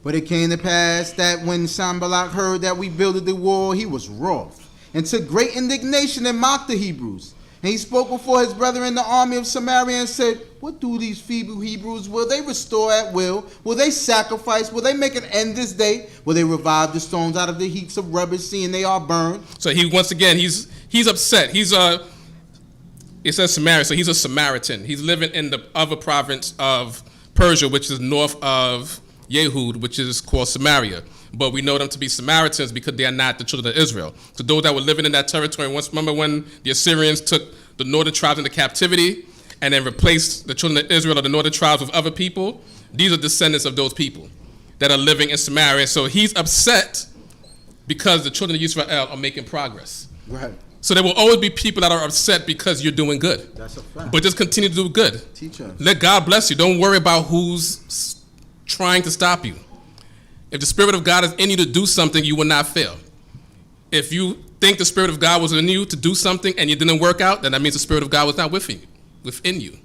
But it came to pass that when Sanballat heard that we builded the wall, he was wroth, and took great indignation and mocked the Hebrews. And he spoke before his brethren in the army of Samaria and said, what do these feeble Hebrews? Will they restore at will? Will they sacrifice? Will they make an end this day? Will they revive the stones out of the heaps of rubbish, seeing they are burned? So he's upset. It says Samaria, so he's a Samaritan. He's living in the other province of Persia, which is north of Yehud, which is called Samaria. But we know them to be Samaritans because they are not the children of Israel. So those that were living in that territory, remember when the Assyrians took the northern tribes into captivity and then replaced the children of Israel or the northern tribes with other people? These are descendants of those people that are living in Samaria. So he's upset because the children of Yisrael are making progress. Right. So there will always be people that are upset because you're doing good. That's a fact. But just continue to do good. Teach us. Let God bless you. Don't worry about who's trying to stop you. If the Spirit of God is in you to do something, you will not fail. If you think the Spirit of God was in you to do something and it didn't work out, then that means the Spirit of God was not within you.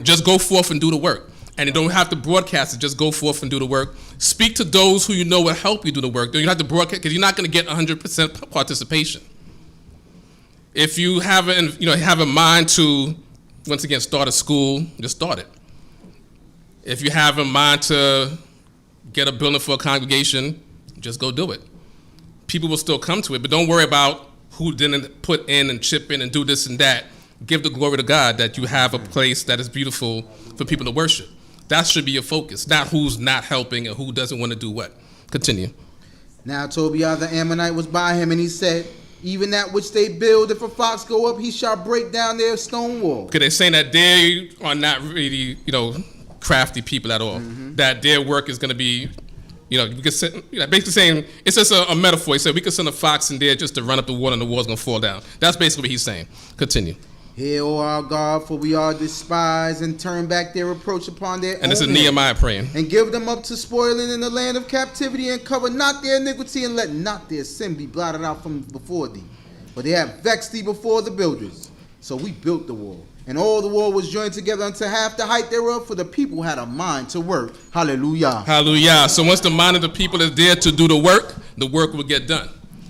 Just go forth and do the work. And you don't have to broadcast it. Just go forth and do the work. Speak to those who you know will help you do the work. You don't have to broadcast because you're not going to get 100% participation. If you have a mind to, once again, start a school, just start it. If you have a mind to get a building for a congregation, just go do it. People will still come to it, but don't worry about who didn't put in and chip in and do this and that. Give the glory to God that you have a place that is beautiful for people to worship. That should be your focus, not who's not helping and who doesn't want to do what. Continue. Now Tobiah the Ammonite was by him, and he said, even that which they build, if a fox go up, he shall break down their stone wall. Because they're saying that they are not really, crafty people at all. Mm-hmm. That their work is going to be, we could send, basically saying, it's just a metaphor. He said we could send a fox in there just to run up the wall and the wall's going to fall down. That's basically what he's saying. Continue. Hear, O our God, for we are despised, and turn back their reproach upon their own. And this is Nehemiah praying. And give them up to spoiling in the land of captivity, and cover not their iniquity, and let not their sin be blotted out from before thee. For they have vexed thee before the builders. So we built the wall. And all the wall was joined together unto half the height thereof, for the people had a mind to work. Hallelujah. Hallelujah. So once the mind of the people is there to do the work will get done.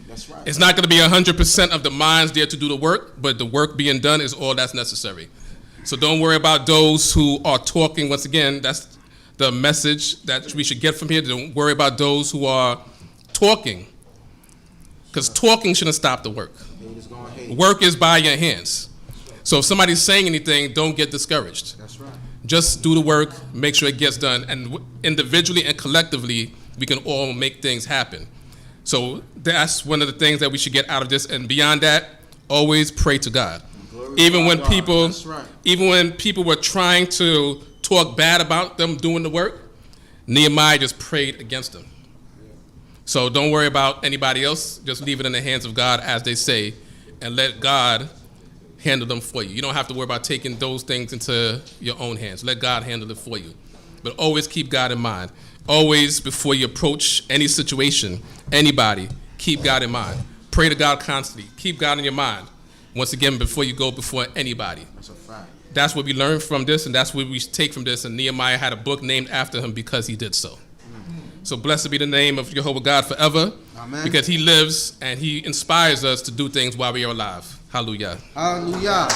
That's right. It's not going to be 100% of the minds there to do the work, but the work being done is all that's necessary. So don't worry about those who are talking. Once again, that's the message that we should get from here. Don't worry about those who are talking, because talking shouldn't stop the work. Work is by your hands. So if somebody's saying anything, don't get discouraged. That's right. Just do the work, make sure it gets done, and individually and collectively, we can all make things happen. So that's one of the things that we should get out of this. And beyond that, always pray to God. Even when people were trying to talk bad about them doing the work, Nehemiah just prayed against them. So don't worry about anybody else. Just leave it in the hands of God, as they say, and let God handle them for you. You don't have to worry about taking those things into your own hands. Let God handle it for you. But always keep God in mind. Always, before you approach any situation, anybody, keep God in mind. Pray to God constantly. Keep God in your mind. Once again, before you go before anybody. That's a fact. That's what we learn from this, and that's what we take from this. And Nehemiah had a book named after him because he did so. So blessed be the name of Jehovah God forever. Amen. Because he lives and he inspires us to do things while we are alive. Hallelujah. Hallelujah.